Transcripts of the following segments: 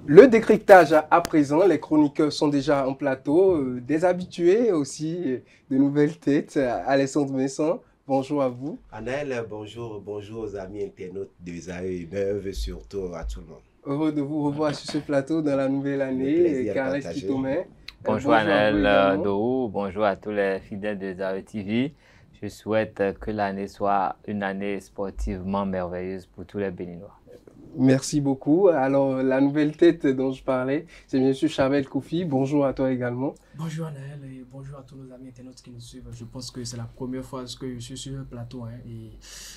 Le décryptage à présent, les chroniqueurs sont déjà en plateau, des habitués aussi, de nouvelles têtes. Alessandre Vincent, bonjour à vous. Anaël, bonjour, bonjour aux amis internautes de ZAE, surtout à tout le monde. Heureux de vous revoir sur ce plateau dans la nouvelle Le année. plaisir Carles partagé. Kitomen, Bonjour bonjour à vous Anel également. Dohou, bonjour à tous les fidèles de Zare TV. Je souhaite que l'année soit une année sportivement merveilleuse pour tous les Béninois. Merci beaucoup. Alors, la nouvelle tête dont je parlais, c'est bien sûr Chabel Koufi. Bonjour à toi également. Bonjour Anaël et bonjour à tous nos amis internautes qui nous suivent. Je pense que c'est la première fois que je suis sur le plateau et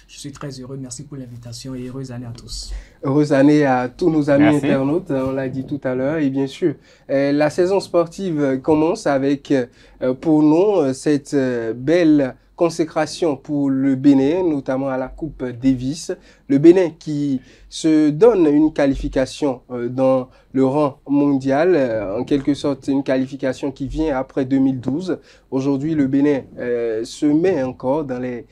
je suis très heureux. Merci pour l'invitation et heureuse année à tous. Heureuse année à tous nos amis Merci. internautes, on l'a dit tout à l'heure. Et bien sûr, la saison sportive commence avec, pour nous, cette belle consécration pour le Bénin, notamment à la Coupe Davis. Le Bénin qui se donne une qualification dans le rang mondial, en quelque sorte une qualification qui vient après 2012. Aujourd'hui, le Bénin se met encore dans les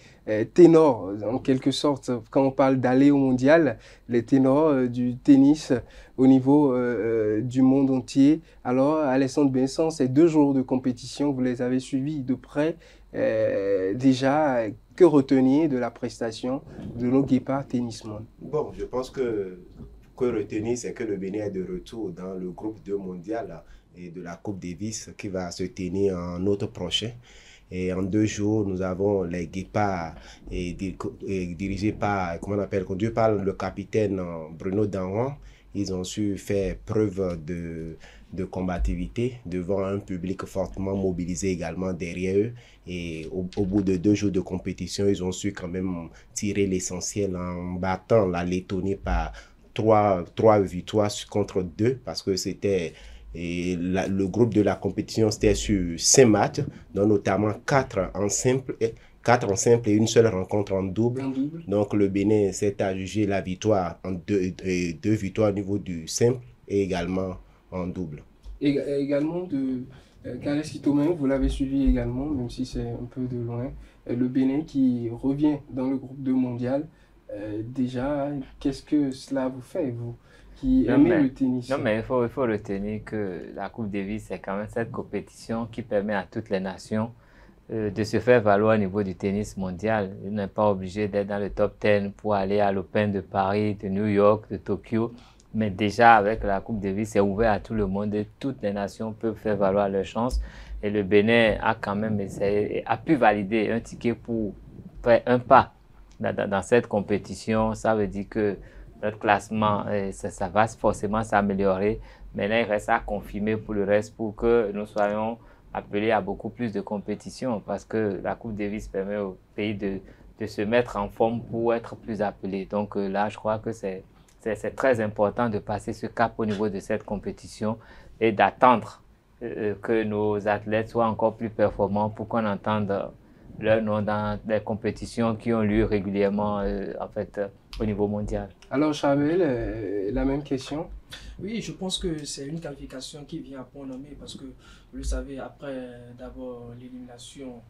ténors, en quelque sorte, quand on parle d'aller au mondial, les ténors du tennis au niveau du monde entier. Alors, Alessandre Vincent, ces 2 jours de compétition, vous les avez suivis de près. Déjà, que retenir de la prestation de nos guépards tennisman? Bon, je pense que retenir, c'est que le Bénin est de retour dans le groupe 2 mondial et de la Coupe Davis qui va se tenir en août prochain. Et en 2 jours, nous avons les guépards dirigés par, comment on appelle, conduits par le capitaine Bruno Danwan. Ils ont su faire preuve de combativité devant un public fortement mobilisé également derrière eux. Et au bout de 2 jours de compétition, ils ont su quand même tirer l'essentiel en battant la Lettonie par trois victoires contre 2 parce que c'était le groupe de la compétition, c'était sur 5 matchs, dont notamment 4 en simple et une seule rencontre en double. Donc le Bénin s'est adjugé la victoire en deux victoires au niveau du simple et également en double. Et également de Carles Kitomen, vous l'avez suivi également, même si c'est un peu de loin. Le Bénin qui revient dans le groupe 2 mondial. Déjà, qu'est-ce que cela vous fait, vous qui aimez le tennis? Non, mais il faut retenir que la Coupe Davis, c'est quand même cette compétition qui permet à toutes les nations de se faire valoir au niveau du tennis mondial. Ils n'est pas obligé d'être dans le top 10 pour aller à l'Open de Paris, de New York, de Tokyo. Mais déjà, avec la Coupe Davis, c'est ouvert à tout le monde et toutes les nations peuvent faire valoir leur chance. Et le Bénin a quand même essayé, a pu valider un ticket pour faire un pas dans cette compétition. Ça veut dire que notre classement, ça va forcément s'améliorer. Maintenant, il reste à confirmer pour le reste pour que nous soyons appelés à beaucoup plus de compétition parce que la Coupe Davis permet au pays de se mettre en forme pour être plus appelé. Donc là, je crois que c'est très important de passer ce cap au niveau de cette compétition et d'attendre que nos athlètes soient encore plus performants pour qu'on entende leur nom dans des compétitions qui ont lieu régulièrement au niveau mondial. Alors, Chabel, la même question. Oui, je pense que c'est une qualification qui vient à point nommé parce que, vous le savez, après d'abord l'élimination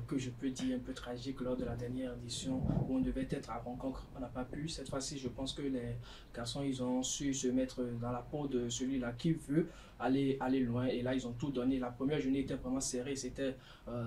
que je peux dire un peu tragique lors de la dernière édition où on devait être à rencontre, on n'a pas pu. Cette fois-ci, je pense que les garçons, ils ont su se mettre dans la peau de celui-là qui veut aller loin et là, ils ont tout donné. La première journée était vraiment serrée, c'était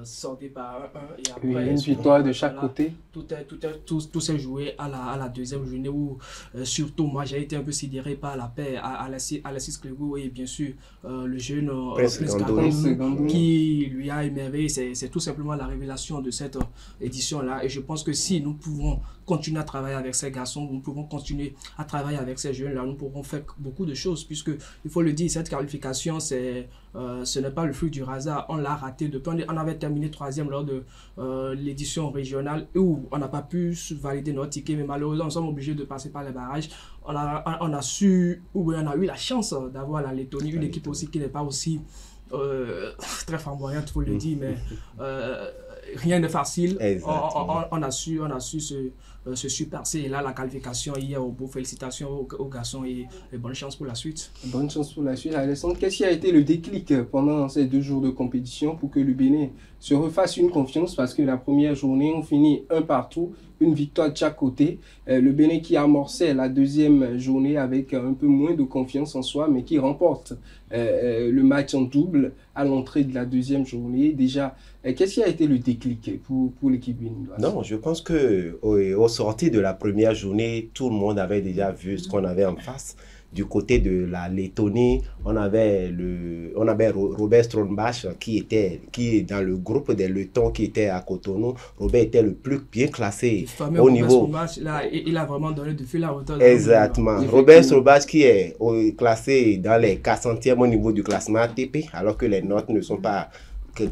sorti par 1-1 et après, Oui, une victoire de chaque côté. Tout s'est joué à la deuxième journée où surtout moi, j'ai été un peu sidéré par la paix à Alexis Clégou et bien sûr le jeune Prince Gandoul qui lui a émerveillé. C'est tout simplement la révélation de cette édition-là. Et je pense que si nous pouvons continuer à travailler avec ces garçons, nous pouvons continuer à travailler avec ces jeunes-là, nous pourrons faire beaucoup de choses puisque, il faut le dire, cette qualification, ce n'est pas le fruit du hasard. On l'a raté depuis. On avait terminé 3e lors de l'édition régionale où on n'a pas pu valider notre ticket, mais malheureusement, nous sommes obligés de passer par les barrages. On a eu la chance d'avoir la Lettonie, une équipe aussi qui n'est pas aussi très flamboyante, il faut le dire, mais rien de facile. On a su se surpasser. Et là, la qualification hier au bout. Félicitations aux garçons et bonne chance pour la suite. Bonne chance pour la suite. Alessandre, qu'est-ce qui a été le déclic pendant ces 2 jours de compétition pour que le Bénin se refasse une confiance? Parce que la première journée, on finit un partout une victoire de chaque côté. Le Bénin qui amorçait la deuxième journée avec un peu moins de confiance en soi, mais qui remporte le match en double à l'entrée de la deuxième journée. Déjà, qu'est-ce qui a été le déclic pour l'équipe béninoise? Non, je pense qu'au sorti de la première journée, tout le monde avait déjà vu ce qu'on avait en face. Du côté de la Lettonie, on avait Robert Strombach qui est dans le groupe des Lettons qui était à Cotonou. Robert était le plus bien classé au niveau. Il a vraiment donné de fil à retordre. Exactement. Robert Strombach qui est classé dans les 400e au niveau du classement ATP, alors que les notes ne sont pas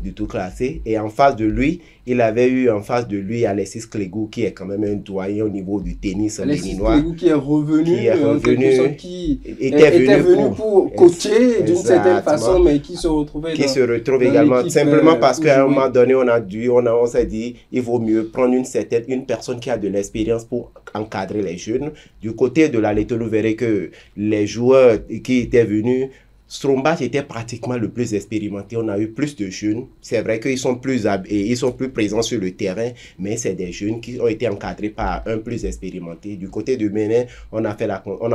du tout classé. Et en face de lui, il avait eu en face de lui Alexis Clégou, qui est quand même un doyen au niveau du tennis béninois. Alexis Clégou qui était venu pour coacher d'une certaine façon, mais qui se retrouvait qui se retrouve également simplement parce qu'à un moment donné, on s'est dit, il vaut mieux prendre une personne qui a de l'expérience pour encadrer les jeunes. Du côté de la Lettonie, vous verrez que les joueurs qui étaient venus, Strombach était pratiquement le plus expérimenté. On a eu plus de jeunes. C'est vrai qu'ils sont plus présents sur le terrain, mais c'est des jeunes qui ont été encadrés par un plus expérimenté. Du côté de Bénin, on a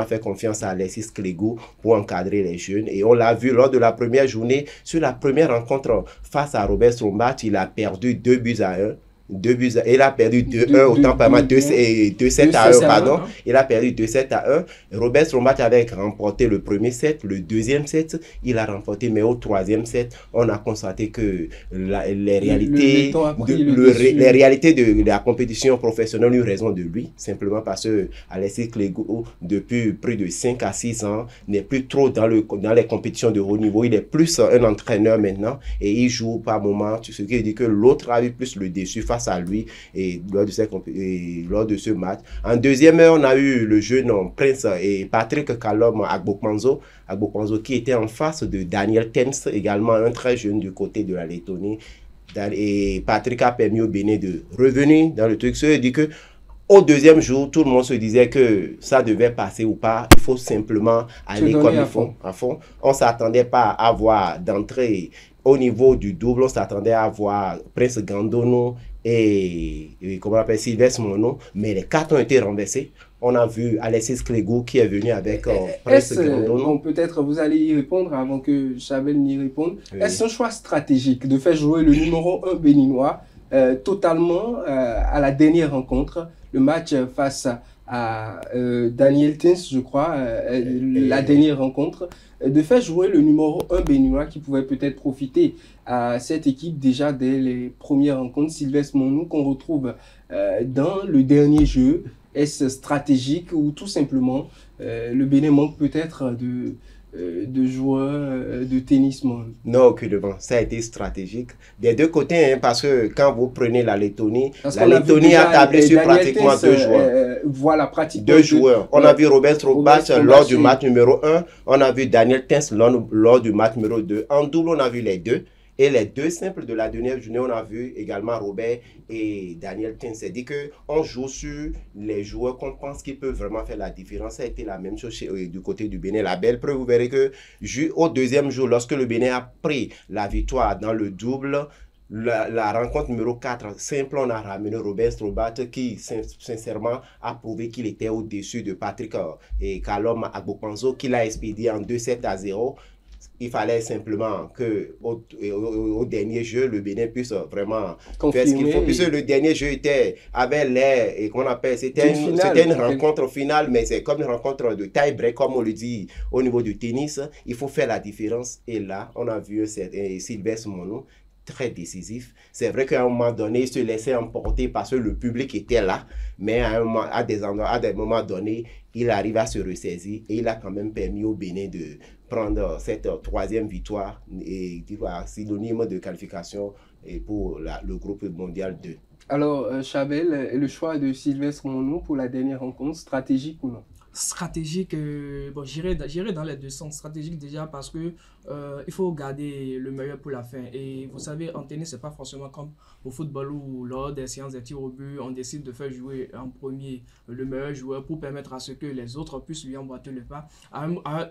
fait confiance à Alexis Clégou pour encadrer les jeunes. Et on l'a vu lors de la première journée, sur la première rencontre face à Robert Strombach, il a perdu 2-1. Il a perdu 2-1, autant pour moi, 2-7 à 1, pardon. Il a perdu 2-7 à 1. Robert Strombach avait remporté le premier set, le deuxième set, il a remporté, mais au troisième set, on a constaté que les réalités de la compétition professionnelle ont eu raison de lui, simplement parce que Alexis Clégou, depuis plus de 5 à 6 ans, n'est plus trop dans les compétitions de haut niveau. Il est plus un entraîneur maintenant et il joue par moment, ce qui dit que l'autre a eu plus le dessus face à lui et lors de ce match. En deuxième heure, on a eu le jeune Prince et Patrick Kalom Agbokmanzo qui était en face de Daniel Tens, également un très jeune du côté de la Lettonie. Et Patrick a permis au Bénin de revenir dans le truc. Ce qui dit que au deuxième jour, tout le monde se disait que ça devait passer ou pas. Il faut simplement aller comme il faut, à fond. On ne s'attendait pas à voir d'entrée au niveau du double. On s'attendait à voir Prince Gandono et comment on appelle Sylvestre Mono, mais les quatre ont été renversés. On a vu Alexis Clégou qui est venu avec Prince Gandono. Bon, peut-être vous allez y répondre avant que Chabel n'y réponde. Oui. Est-ce un choix stratégique de faire jouer le numéro 1 béninois totalement à la dernière rencontre, le match face à Daniel Tins, je crois, la dernière rencontre, de faire jouer le numéro 1 béninois qui pouvait peut-être profiter à cette équipe déjà dès les premières rencontres, Sylvestre Monou, qu'on retrouve dans le dernier jeu. Est-ce stratégique ou tout simplement le Bénin manque peut-être de joueurs de tennis monde? Non, aucunement. Ça a été stratégique. Des deux côtés, hein, parce que quand vous prenez la Lettonie a tablé sur pratiquement deux joueurs. Voilà, pratiquement deux joueurs. On a vu Robert Strombach lors du match numéro 1. On a vu Daniel Tens lors du match numéro 2. En double, on a vu les deux. Et les deux simples de la dernière journée, on a vu également Robert et Daniel Tins. C'est-à-dire qu'on joue sur les joueurs qu'on pense qu'ils peuvent vraiment faire la différence. Ça a été la même chose du côté du Bénin. La belle preuve, vous verrez que au deuxième jour, lorsque le Bénin a pris la victoire dans le double, la rencontre numéro 4, simple, on a ramené Robert Strombach qui, sincèrement, a prouvé qu'il était au-dessus de Patrick et Kalom Agbokmanzo, qu'il a expédié en 2-7 à 0. Il fallait simplement qu'au dernier jeu, le Bénin puisse vraiment faire ce qu'il faut. Puisque le dernier jeu avait l'air, et qu'on appelle, c'était une rencontre finale, mais c'est comme une rencontre de tie-break, comme on le dit au niveau du tennis. Il faut faire la différence. Et là, on a vu Sylvestre Mono, très décisif. C'est vrai qu'à un moment donné, il se laissait emporter parce que le public était là, mais à des moments donnés, il arrive à se ressaisir et il a quand même permis au Bénin de prendre cette troisième victoire et synonyme de qualification pour le groupe mondial 2. Alors, Chabel, le choix de Sylvestre Monou pour la dernière rencontre, stratégique ou non? Stratégique, bon, j'irai dans les deux sens. Stratégique déjà parce que il faut garder le meilleur pour la fin. Et vous savez, en tennis, c'est pas forcément comme au football où lors des séances de tirs au but, on décide de faire jouer en premier le meilleur joueur pour permettre à ce que les autres puissent lui emboîter le pas.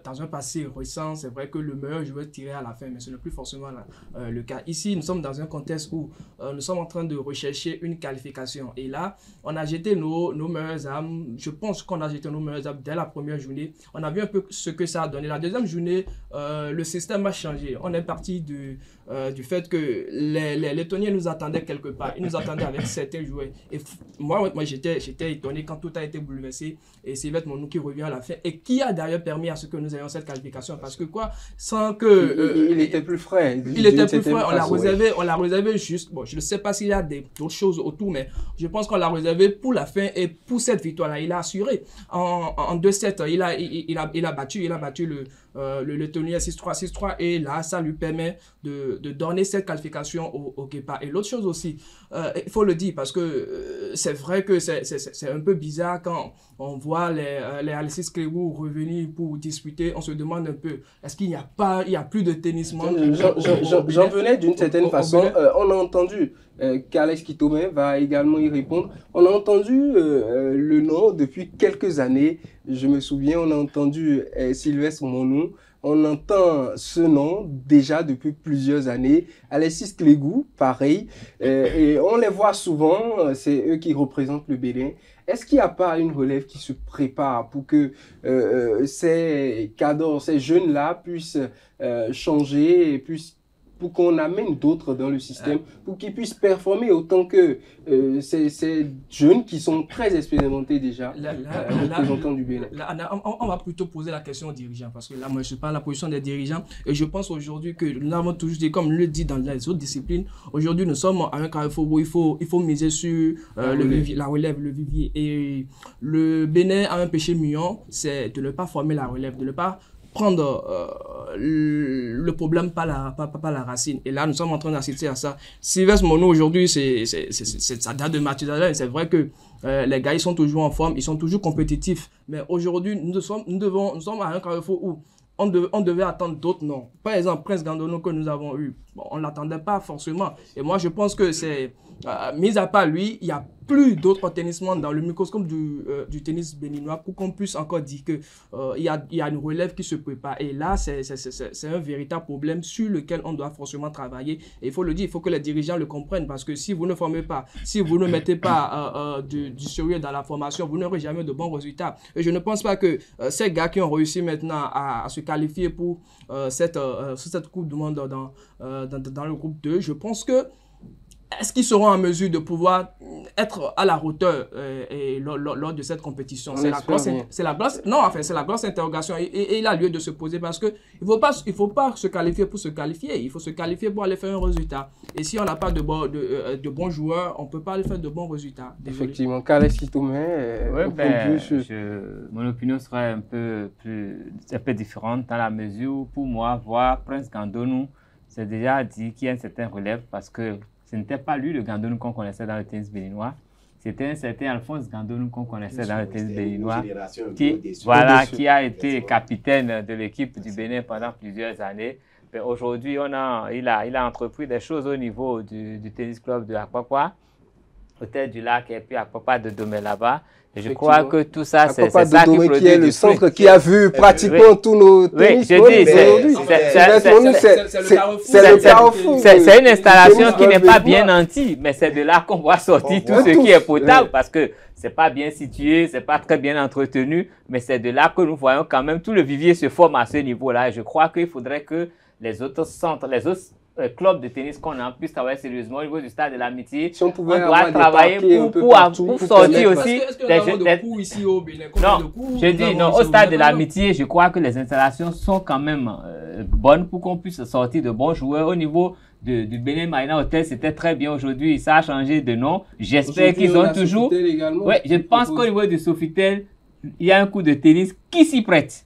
Dans un passé récent, c'est vrai que le meilleur joueur tirait à la fin, mais ce n'est plus forcément le cas. Ici, nous sommes dans un contexte où nous sommes en train de rechercher une qualification. Et là, on a jeté nos meilleures âmes. Je pense qu'on a jeté nos meilleures âmes dès la première journée. On a vu un peu ce que ça a donné. La deuxième journée, le système a changé. On est parti du fait que les Lettoniens nous attendaient quelque part. Ils nous attendaient avec certains joueurs. Et moi j'étais étonné quand tout a été bouleversé. Et c'est Sylvestre Monou qui revient à la fin et qui a d'ailleurs permis à ce que nous ayons cette qualification. Parce que quoi, sans que... il était plus frais. Il était plus frais. On l'a réservé juste. Bon, je ne sais pas s'il y a d'autres choses autour, mais je pense qu'on l'a réservé pour la fin et pour cette victoire-là. Il a assuré. En 2-7, il a battu le Lettonien 6-3, 6-3 et là, ça lui permet de donner cette qualification au Kepa. Et l'autre chose aussi, il faut le dire parce que c'est vrai que c'est un peu bizarre quand on voit les Alexis Clérou revenir pour disputer. On se demande un peu, est-ce qu'il n'y a plus de tennisman? J'en venais d'une certaine façon. On a entendu qu'Alex Kitome va également y répondre. On a entendu le nom depuis quelques années. Je me souviens, on a entendu Sylvestre Monou. On entend ce nom déjà depuis plusieurs années. Alexis Clégou, pareil. Et on les voit souvent, c'est eux qui représentent le Bénin. Est-ce qu'il n'y a pas une relève qui se prépare pour que ces cadors, ces jeunes-là puissent changer et pour qu'on amène d'autres dans le système, pour qu'ils puissent performer autant que ces jeunes qui sont très expérimentés déjà, représentants du Bénin. On va plutôt poser la question aux dirigeants, parce que là, moi, je parle de la position des dirigeants, et je pense aujourd'hui que nous avons toujours dit, comme le dit dans les autres disciplines, aujourd'hui, nous sommes à un carrefour où il faut miser sur la relève, le vivier, et le Bénin a un péché mignon, c'est de ne pas former la relève, de ne pas prendre le problème par la racine. Et là, nous sommes en train d'assister à ça. Sylvestre Monou, aujourd'hui, ça date de Mathusalem. C'est vrai que les gars, ils sont toujours en forme, ils sont toujours compétitifs. Mais aujourd'hui, nous sommes à un carrefour où on devait attendre d'autres noms. Par exemple, Prince Gandono que nous avons eu, bon, on ne l'attendait pas forcément. Et moi, je pense que c'est, mis à part lui, il y a plus d'autres tennisman dans le microscope du tennis béninois pour qu'on puisse encore dire que il y a une relève qui se prépare. Et là, c'est un véritable problème sur lequel on doit forcément travailler. Et il faut le dire, il faut que les dirigeants le comprennent parce que si vous ne formez pas, si vous ne mettez pas du sérieux dans la formation, vous n'aurez jamais de bons résultats. Et je ne pense pas que ces gars qui ont réussi maintenant à se qualifier pour cette Coupe du Monde dans le groupe 2, je pense que est-ce qu'ils seront en mesure de pouvoir être à la hauteur lors de cette compétition? C'est la grosse interrogation et il a lieu de se poser parce que il faut pas se qualifier pour se qualifier, il faut se qualifier pour aller faire un résultat. Et si on n'a pas de bons joueurs, on ne peut pas aller faire de bons résultats. Désolé. Effectivement, Carles Kitome, mon opinion serait un peu différente dans la mesure où pour moi, voir Prince Gandonou, c'est déjà dit qu'il y a un certain relève parce que ce n'était pas lui le Gandonou qu'on connaissait dans le tennis béninois. C'était un certain Alphonse Gandonou qu'on connaissait dans le tennis béninois, qui a été capitaine de l'équipe du Bénin pendant plusieurs années. Aujourd'hui, il a entrepris des choses au niveau du tennis club de Akpakwa, Hôtel du Lac et puis Akpakwa de Domé là-bas. Et je crois que tout ça, c'est ça qui produit qui est le centre qui a vu pratiquement tous nos tennis aujourd'hui. C'est une installation qui n'est pas bien nantie, mais c'est de là qu'on voit sortir tout ce qui est potable parce que c'est pas bien situé, c'est pas très bien entretenu, mais c'est de là que nous voyons quand même tout le vivier se forme à ce niveau-là. Et je crois qu'il faudrait que les autres centres, les autres club de tennis qu'on a puisse travailler sérieusement au niveau du stade de l'amitié. Si on doit travailler pour sortir aussi. Au stade de l'amitié, je crois que les installations sont quand même bonnes pour qu'on puisse sortir de bons joueurs. Au niveau du Bénin Marina Hotel, c'était très bien aujourd'hui. Ça a changé de nom. J'espère qu'ils ont toujours. Ouais, je pense qu'au niveau du Sofitel, il y a un coup de tennis qui s'y prête.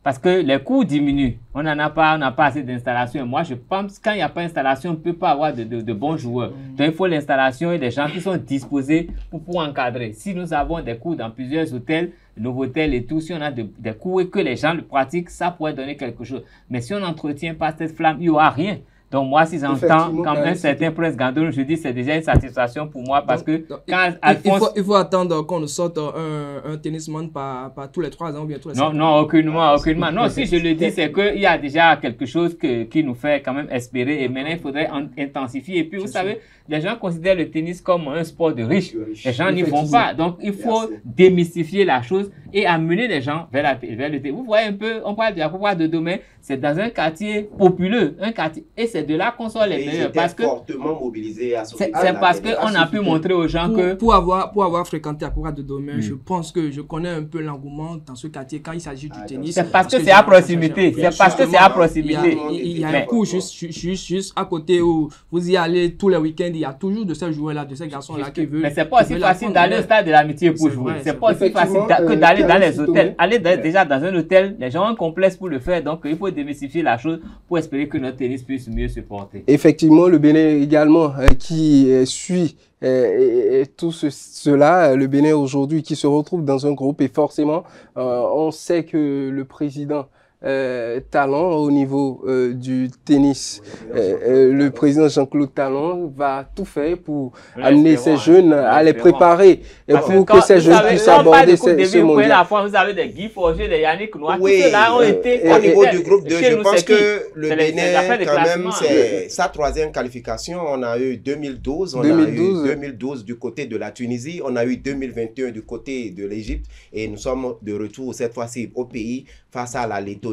Parce que les coûts diminuent. On n'a pas assez d'installation. Moi, je pense que quand il n'y a pas d'installation, on ne peut pas avoir de bons joueurs. Donc, il faut l'installation et des gens qui sont disposés pour encadrer. Si nous avons des cours dans plusieurs hôtels, Novotel et tout, si on a des cours et que les gens le pratiquent, ça pourrait donner quelque chose. Mais si on n'entretient pas cette flamme, il n'y aura rien. Donc, moi, si j'entends comme un certain Prince Gandon, je dis c'est déjà une satisfaction pour moi parce que quand Alphonse... il faut attendre qu'on nous sorte un tennisman par tous les 3 ans ou bien tous les 5 ans. Non, aucunement. Non, si je le dis, c'est qu'il y a déjà quelque chose qui nous fait quand même espérer et maintenant, il faudrait intensifier. Et puis, vous savez, les gens considèrent le tennis comme un sport de riches. Les gens n'y vont pas. Donc, il faut démystifier la chose et amener les gens vers le tennis. Vous voyez un peu, on parle de la pouvoir de domaine, c'est dans un quartier populeux, et c'est de là qu'on sort les meilleurs. Parce que fortement mobilisé à c'est parce qu'on a pu montrer aux gens que... Pour avoir fréquenté la pouvoir de domaine, je pense que je connais un peu l'engouement dans ce quartier quand il s'agit du tennis. C'est parce que c'est à proximité. C'est parce que c'est à proximité. Il y a un cours juste à côté où vous y allez tous les week-ends. Il y a toujours de ces joueurs-là, de ces garçons-là qui veulent... Mais c'est pas aussi facile d'aller au stade de l'amitié pour jouer. C'est pas aussi facile que d'aller dans les hôtels. Aller déjà dans un hôtel, les gens ont un complexe pour le faire. Donc, il faut démystifier la chose pour espérer que notre tennis puisse mieux se porter. Effectivement, le Bénin également qui suit tout cela, le Bénin aujourd'hui qui se retrouve dans un groupe et forcément, on sait que le président Talon au niveau du tennis, le président Jean-Claude Talon va tout faire pour amener ces jeunes à les préparer et pour que ces jeunes puissent aborder ce mondial. La fois, vous avez des Guy Forger, des Yannick Noir, oui, tous ceux-là ont été au niveau du groupe 2. Je pense que le Bénin, quand même, c'est sa 3e qualification. On a eu 2012, on a eu 2012 du côté de la Tunisie, on a eu 2021 du côté de l'Égypte et nous sommes de retour cette fois-ci au pays face à la Lettonie.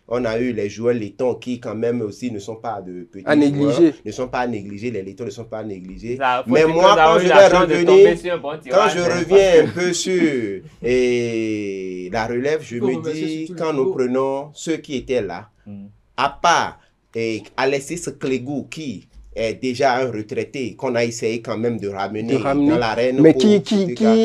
On a eu les joueurs lettons qui quand même aussi ne sont pas de petits joueurs, ne sont pas à négliger, les lettons ne sont pas à négliger. Mais moi, quand je reviens un peu sur la relève, je me dis, quand nous prenons ceux qui étaient là, à part Alexis Clegou qui est déjà un retraité qu'on a essayé quand même de ramener dans l'arène. Mais qui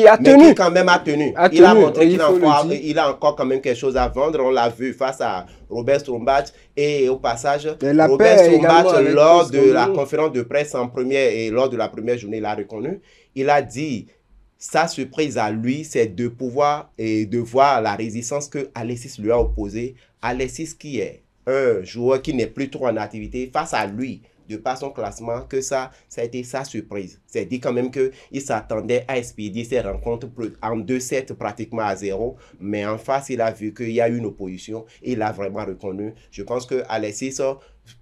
a tenu. Mais qui quand même a tenu. Il a montré qu'il a encore quand même quelque chose à vendre. On l'a vu face à Robert Strombatch et au passage, Robert Strombatch, lors de la conférence de presse en première et lors de la première journée, il a reconnu. Il a dit, sa surprise à lui, c'est de pouvoir et de voir la résistance que Alexis lui a opposée. Alexis qui est un joueur qui n'est plus trop en activité face à lui, de par son classement, que ça a été sa surprise. C'est dit quand même qu'il s'attendait à expédier ses rencontres en 2-7 pratiquement à 0, mais en face, il a vu qu'il y a eu une opposition et il a vraiment reconnu. Je pense que Alexis,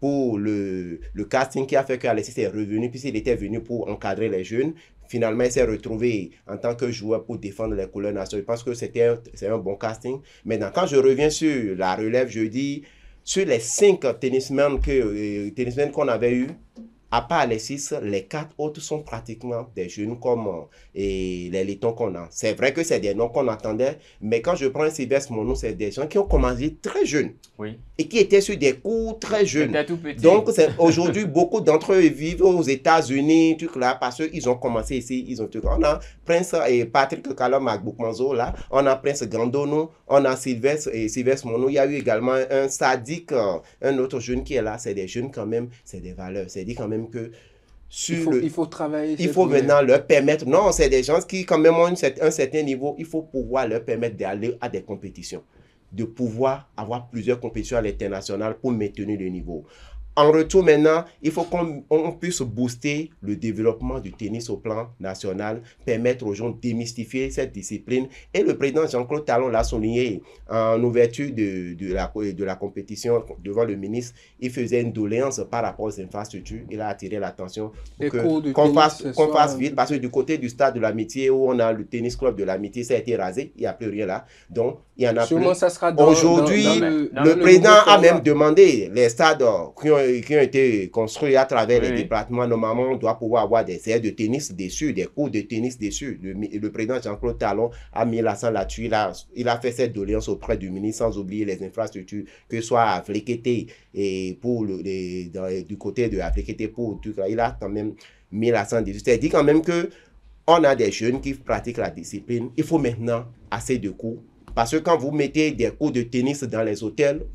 pour le casting qui a fait qu'Alexis est revenu, puisqu'il était venu pour encadrer les jeunes, finalement, il s'est retrouvé en tant que joueur pour défendre les couleurs nationales. Je pense que c'est un bon casting. Maintenant, quand je reviens sur la relève, je dis, sur les 5 tennismen qu'on avait eu, à part Alexis, les 4 autres sont pratiquement des jeunes comme les lettons qu'on a. C'est vrai que c'est des noms qu'on attendait, mais quand je prends Sylvestre Monod, c'est des gens qui ont commencé très jeunes. Oui. Et qui étaient sur des cours très jeunes. Donc, aujourd'hui, beaucoup d'entre eux vivent aux États-Unis, là, parce qu'ils ont commencé ici. On a Prince et Patrick Kalom Agboukmanzo, là. On a Prince Gandono, on a Sylvestre Monod. Il y a eu également un Sadik, un autre jeune qui est là. C'est des jeunes quand même, c'est des valeurs. C'est dit quand même que il faut travailler. Il faut maintenant leur permettre. Non, c'est des gens qui quand même ont un certain niveau. Il faut pouvoir leur permettre d'aller à des compétitions, de pouvoir avoir plusieurs compétitions à l'international pour maintenir le niveau. En retour maintenant, il faut qu'on puisse booster le développement du tennis au plan national, permettre aux gens de démystifier cette discipline. Et le président Jean-Claude Talon l'a souligné en ouverture de la compétition devant le ministre. Il faisait une doléance par rapport aux infrastructures. Il a attiré l'attention qu'on fasse vite, parce que du côté du stade de l'Amitié, où on a le tennis club de l'Amitié, ça a été rasé. Il n'y a plus rien là. Donc, il y en a plus. Aujourd'hui, le président a même demandé les stades qui ont été construits à travers les départements. Normalement, on doit pouvoir avoir des aires de tennis dessus, des cours de tennis dessus. Le président Jean-Claude Talon a mis l'accent là-dessus. Il a fait cette doléance auprès du ministre, sans oublier les infrastructures, que ce soit à Vlékété et du côté de Vlékété pour tout ça. Il a quand même mis l'accent dessus. C'est dit quand même que on a des jeunes qui pratiquent la discipline. Il faut maintenant assez de cours Parce que quand vous mettez des cours de tennis dans les hôtels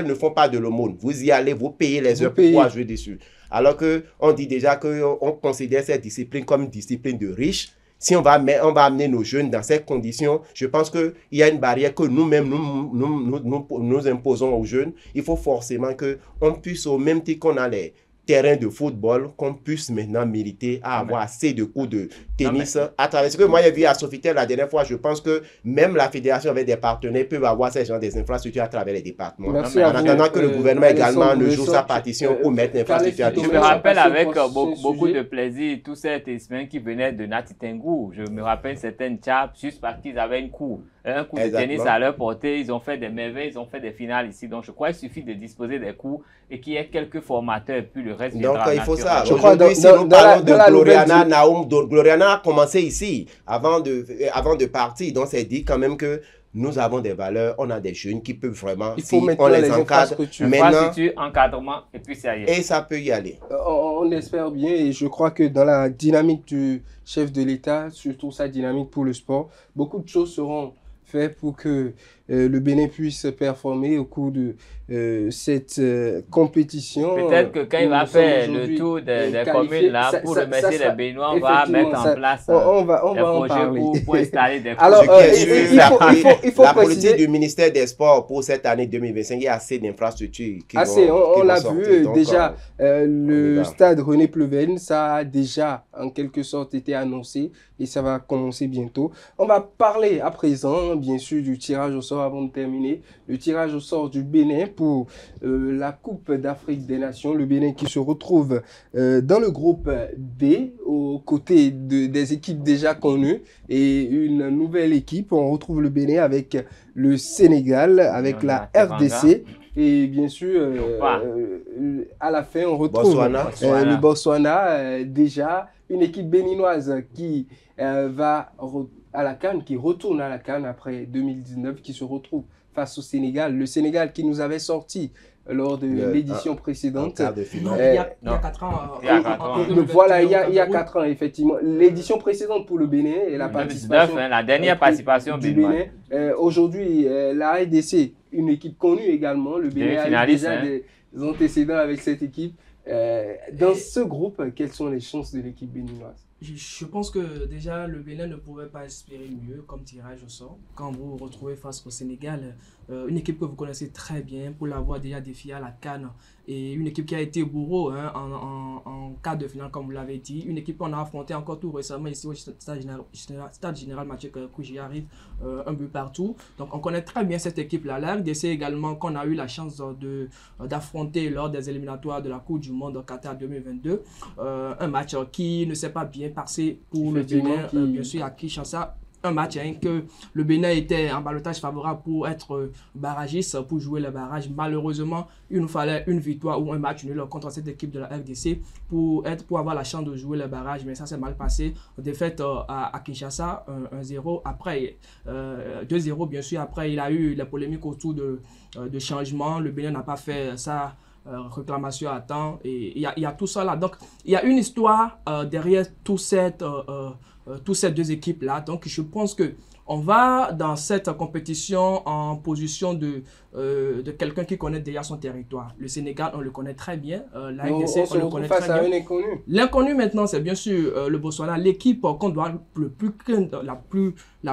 ne font pas de l'aumône. Vous y allez, vous payez les heures pour pouvoir jouer dessus. Alors qu'on dit déjà qu'on considère cette discipline comme une discipline de riches. Si on va amener nos jeunes dans ces conditions, je pense qu'il y a une barrière que nous-mêmes, nous imposons aux jeunes. Il faut forcément qu'on puisse, au même titre qu'on a les terrain de football, qu'on puisse maintenant mériter à avoir assez de cours de tennis à travers ce que moi j'ai vu à Sofitel la dernière fois. Je pense que même la fédération avec des partenaires peuvent avoir ces gens des infrastructures à travers les départements. En attendant que le gouvernement également ne joue sa partition pour mettre l'infrastructure à disposition. Je me rappelle avec beaucoup de plaisir tous ces semaines qui venaient de Natitengou. Je me rappelle certaines chaps juste parce qu'ils avaient un cours de tennis à leur portée. Ils ont fait des merveilles, ils ont fait des finales ici. Donc je crois qu'il suffit de disposer des cours et qu'il y ait quelques formateurs puis le reste donc il faut ça. Aujourd'hui, si nous parlons de Gloriana Naoum, Gloriana a commencé ici avant de partir. Donc c'est dit quand même que nous avons des valeurs, on a des jeunes qui peuvent vraiment, si on les encadre, maintenant, encadrement et puis ça y est. Et ça peut y aller. On espère bien et je crois que dans la dynamique du chef de l'État, surtout sa dynamique pour le sport, beaucoup de choses seront faites pour que le Bénin puisse performer au cours de cette compétition. Peut-être que quand il va faire le tour des communes là, pour remercier les Béninois, on va mettre en place des projets pour installer des Alors, il faut la politique du ministère des Sports pour cette année 2025, il y a assez d'infrastructures. On l'a vu donc, déjà, le stade René Pleven, ça a déjà en quelque sorte été annoncé et ça va commencer bientôt. On va parler à présent, bien sûr, du tirage au sort avant de terminer. Le tirage au sort du Bénin pour la Coupe d'Afrique des Nations. Le Bénin qui se retrouve dans le groupe D, aux côtés des équipes déjà connues et une nouvelle équipe. On retrouve le Bénin avec le Sénégal, avec la RDC. Et bien sûr, à la fin, on retrouve le Botswana, déjà une équipe béninoise qui va à la CAN, qui retourne à la CAN après 2019, qui se retrouve face au Sénégal. Le Sénégal qui nous avait sorti lors de l'édition précédente. Il y a 4 ans. Voilà, il y a 4 ans, effectivement. L'édition précédente pour le Bénin et la participation. La dernière participation du Bénin. Aujourd'hui, la RDC, une équipe connue également. Le Bénin a déjà des antécédents avec cette équipe. Dans ce groupe, quelles sont les chances de l'équipe béninoise? Je pense que déjà le Bénin ne pouvait pas espérer mieux comme tirage au sort. Quand vous vous retrouvez face au Sénégal, une équipe que vous connaissez très bien pour l'avoir déjà défié à la CAN et une équipe qui a été bourreau en quart de finale comme vous l'avez dit. Une équipe qu'on a affrontée encore tout récemment ici au Stade Général Mathieu Kouji arrive un but partout. Donc on connaît très bien cette équipe-là. La RDC également qu'on a eu la chance d'affronter lors des éliminatoires de la Coupe du Monde au Qatar 2022. Un match qui ne s'est pas bien passé pour le Bénin, bien sûr à Kinshasa. Un match que le Bénin était en ballottage favorable pour être barragiste, pour jouer le barrage. Malheureusement, il nous fallait une victoire ou un match nul contre cette équipe de la RDC pour avoir la chance de jouer le barrage. Mais ça s'est mal passé. Défaite à Kinshasa, 1-0. Après, 2-0 bien sûr. Après, il y a eu la polémique autour de changements. Le Bénin n'a pas fait ça. Réclamation à temps et il y a tout ça là. Donc il y a une histoire derrière toutes ces deux équipes là. Donc je pense que on va dans cette compétition en position de quelqu'un qui connaît déjà son territoire. Le Sénégal, on le connaît très bien. La RDC, on le connaît très bien. L'inconnu maintenant, c'est bien sûr le Botswana. L'équipe qu'on doit la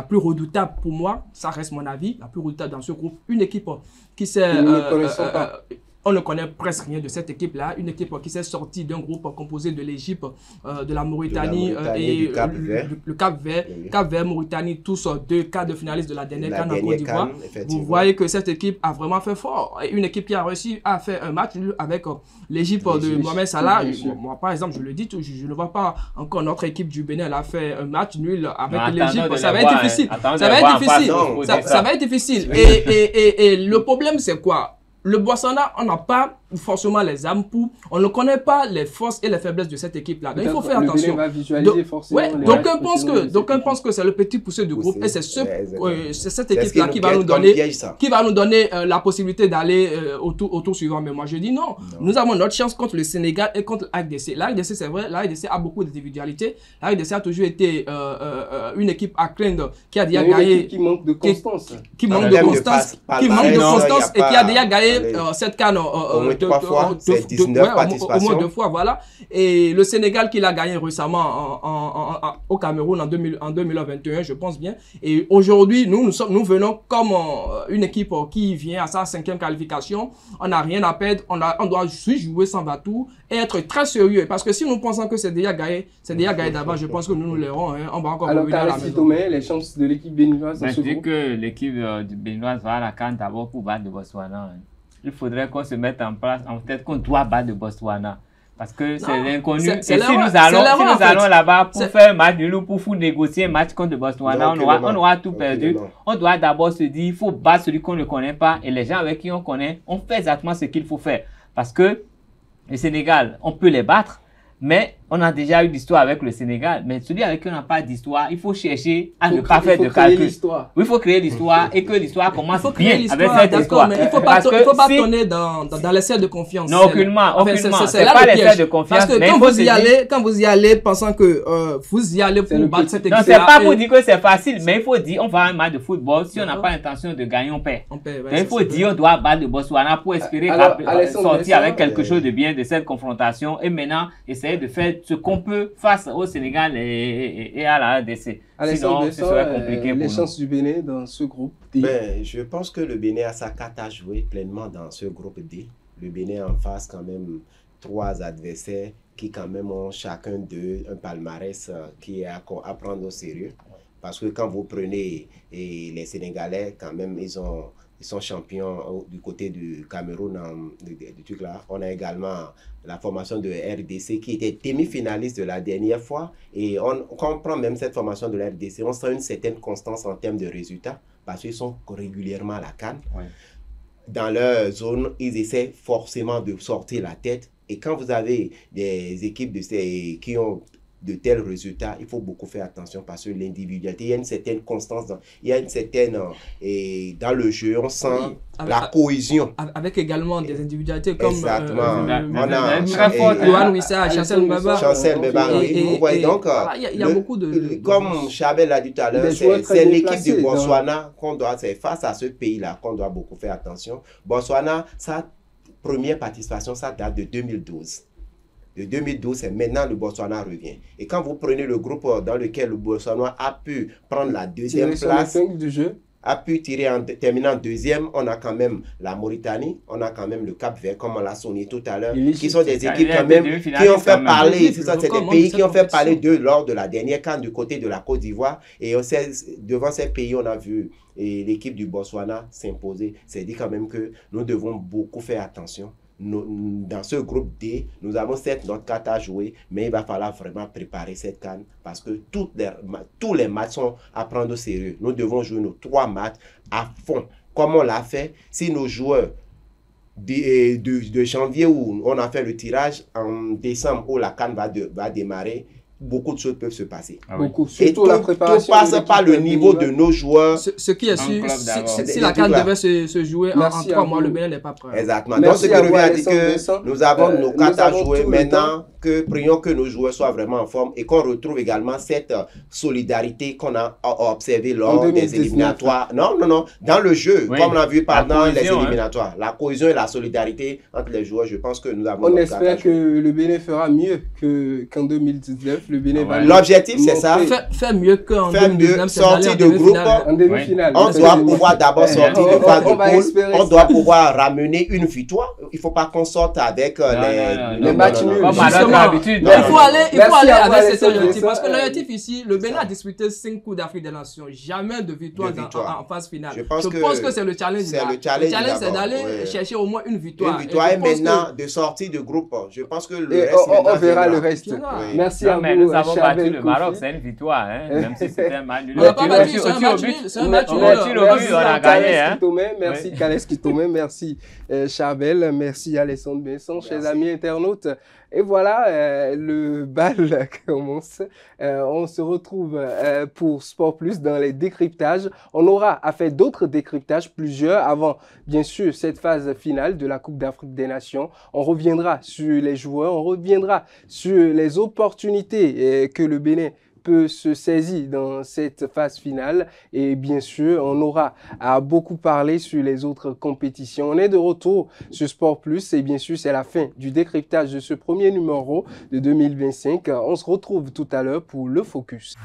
plus redoutable pour moi, ça reste mon avis, la plus redoutable dans ce groupe. Une équipe qui s'est... On ne connaît presque rien de cette équipe-là. Une équipe qui s'est sortie d'un groupe composé de l'Égypte, de la Mauritanie et le Cap-Vert. Cap-Vert, Mauritanie, tous deux quarts de finalistes de la dernière CAN en Côte d'Ivoire. Vous voyez que cette équipe a vraiment fait fort. Et une équipe qui a réussi à faire un match avec l'Égypte de Mohamed Salah. Moi, par exemple, je le dis, je ne vois pas encore notre équipe du Bénin. Elle a fait un match nul avec l'Égypte. Ça va être difficile. Ça va être difficile. Et le problème, c'est quoi? Le Botswana, on n'a pas forcément les âmes pour... On ne connaît pas les forces et les faiblesses de cette équipe-là. Donc, il faut faire attention. Va visualiser forcément d'aucuns pensent que c'est le petit poussé du groupe et c'est cette équipe-là qui va nous donner la possibilité d'aller au tour suivant. Mais moi, je dis non. Nous avons notre chance contre le Sénégal et contre l'ARDC. L'ARDC, c'est vrai, l'ARDC a beaucoup d'individualités. L'ARDC a toujours été une équipe à craindre qui a déjà gagné... Qui manque de constance. Qui manque de constance et qui a déjà gagné cette CAN au moins 3 fois, c'est 19 participations. Au moins 2 fois, voilà. Et le Sénégal qui l'a gagné récemment au Cameroun en 2021, je pense bien. Et aujourd'hui, nous venons comme une équipe qui vient à sa 5e qualification. On n'a rien à perdre. On doit juste jouer sans va-tout et être très sérieux. Parce que si nous pensons que c'est déjà gagné d'abord, je pense que nous l'aurons. Hein. On va encore revenir à la maison. Les chances de l'équipe béninoise dans ce groupe. Je dis que l'équipe béninoise va à la CAN d'abord pour battre le Botswana. Il faudrait qu'on se mette en place, en tête qu'on doit battre le Botswana. Parce que c'est l'inconnu. Et si nous allons là-bas pour faire un match nul ou pour négocier un match contre le Botswana, on aura tout perdu. On doit d'abord se dire, il faut battre celui qu'on ne connaît pas. Et les gens avec qui on connaît, on fait exactement ce qu'il faut faire. Parce que le Sénégal, on peut les battre. Mais on a déjà eu l'histoire avec le Sénégal. Mais celui avec qui on n'a pas d'histoire, il faut chercher à ne pas faire de calcul. Il faut créer l'histoire et que l'histoire commence bien avec cette histoire. Mais il ne faut pas tourner dans les cercles de confiance. Non, aucunement. C'est pas les cercles de confiance. Parce que quand vous y allez pensant que vous y allez pour battre cette équipe. Non, c'est pas pour dire que c'est facile. Mais il faut dire, on va à un match de football. Si on n'a pas l'intention de gagner, on perd. Donc il faut dire, on doit battre le Botswana pour espérer sortir avec quelque chose de bien de cette confrontation. Et maintenant, essayer de faire ce qu'on peut face au Sénégal et à la RDC. Sinon, ce serait compliqué pour les chances du Bénin dans ce groupe D. Je pense que le Bénin a sa carte à jouer pleinement dans ce groupe D. Le Bénin en face quand même 3 adversaires qui quand même ont chacun d'eux un palmarès qui est à prendre au sérieux. Parce que quand vous prenez les Sénégalais, quand même, ils sont champions du côté du Cameroun, du truc là. On a également la formation de RDC qui était demi-finaliste de la dernière fois. Et quand on prend même cette formation de la RDC, on sent une certaine constance en termes de résultats parce qu'ils sont régulièrement à la CAN. Ouais. Dans leur zone, ils essaient forcément de sortir la tête. Et quand vous avez des équipes qui ont de tels résultats, il faut beaucoup faire attention parce que l'individualité, il y a une certaine constance, il y a une certaine... dans le jeu, on sent la cohésion. Avec également des individualités comme... Exactement. On a Yohan Wissa, Chancel Mbeba. Chancel Mbeba, vous voyez donc... Il y a beaucoup de... Comme Chabel l'a dit tout à l'heure, c'est l'équipe du Botswana qu'on doit... C'est face à ce pays-là qu'on doit beaucoup faire attention. Botswana, sa première participation, ça date de 2012. De 2012, c'est maintenant le Botswana revient. Et quand vous prenez le groupe dans lequel le Botswana a pu prendre la 2e place, a pu tirer en terminant 2e, on a quand même la Mauritanie, on a quand même le Cap-Vert, comme on l'a sonné tout à l'heure, qui sont des équipes quand même qui ont fait parler, c'est des pays qui ont fait parler d'eux lors de la dernière CAN du côté de la Côte d'Ivoire. Et devant ces pays, on a vu l'équipe du Botswana s'imposer. C'est dit quand même que nous devons beaucoup faire attention. Dans ce groupe D, nous avons certes notre carte à jouer, mais il va falloir vraiment préparer cette CAN parce que tous les matchs sont à prendre au sérieux. Nous devons jouer nos 3 matchs à fond, comme on l'a fait. Si nos joueurs de janvier où on a fait le tirage, en décembre où la CAN va démarrer, beaucoup de choses peuvent se passer. Beaucoup. Et tout, la préparation tout passe par le niveau de nos joueurs. Ce qui est sûr, si la CAN devait se jouer en 3 mois, le Bénin n'est pas prêt. Exactement. Donc, ce qui revient à dire que nous avons nos cartes à jouer maintenant, prions que nos joueurs soient vraiment en forme et qu'on retrouve également cette solidarité qu'on a observée lors des éliminatoires. Non, dans le jeu, comme on l'a vu pendant les éliminatoires. La cohésion et la solidarité entre les joueurs, je pense que nous avons... On espère que le Bénin fera mieux qu'en 2019. L'objectif, c'est ça. Faire mieux qu'en 2019, sortir de groupe. En demi-finale. On doit pouvoir d'abord sortir de phase de poule. On doit pouvoir ramener une victoire. Il ne faut pas qu'on sorte avec les matchs nuls. l'habitude. Il faut aller avec cet objectif. Parce que l'objectif ici, le Bénin a disputé 5 Coupes d'Afrique des Nations. Jamais de victoire en phase finale. Je pense que c'est le challenge. Le challenge, c'est d'aller chercher au moins une victoire. Une victoire et maintenant de sortir de groupe. Je pense que le reste, on verra le reste. Merci à vous. Mais nous avons battu le Maroc, c'est une victoire. Même si c'était un match nul. On n'a pas battu, c'est un match nul. On a gagné. Merci Kales Kitome, merci Charbel, merci Alessandre Besson, chers amis internautes. Et voilà, le bal commence. On se retrouve pour Sport Plus dans les décryptages. On aura à faire d'autres décryptages, plusieurs, avant bien sûr cette phase finale de la Coupe d'Afrique des Nations. On reviendra sur les joueurs, on reviendra sur les opportunités que le Bénin peut se saisir dans cette phase finale et bien sûr on aura à beaucoup parler sur les autres compétitions. On est de retour sur Sport Plus et bien sûr c'est la fin du décryptage de ce premier numéro de 2025. On se retrouve tout à l'heure pour le focus.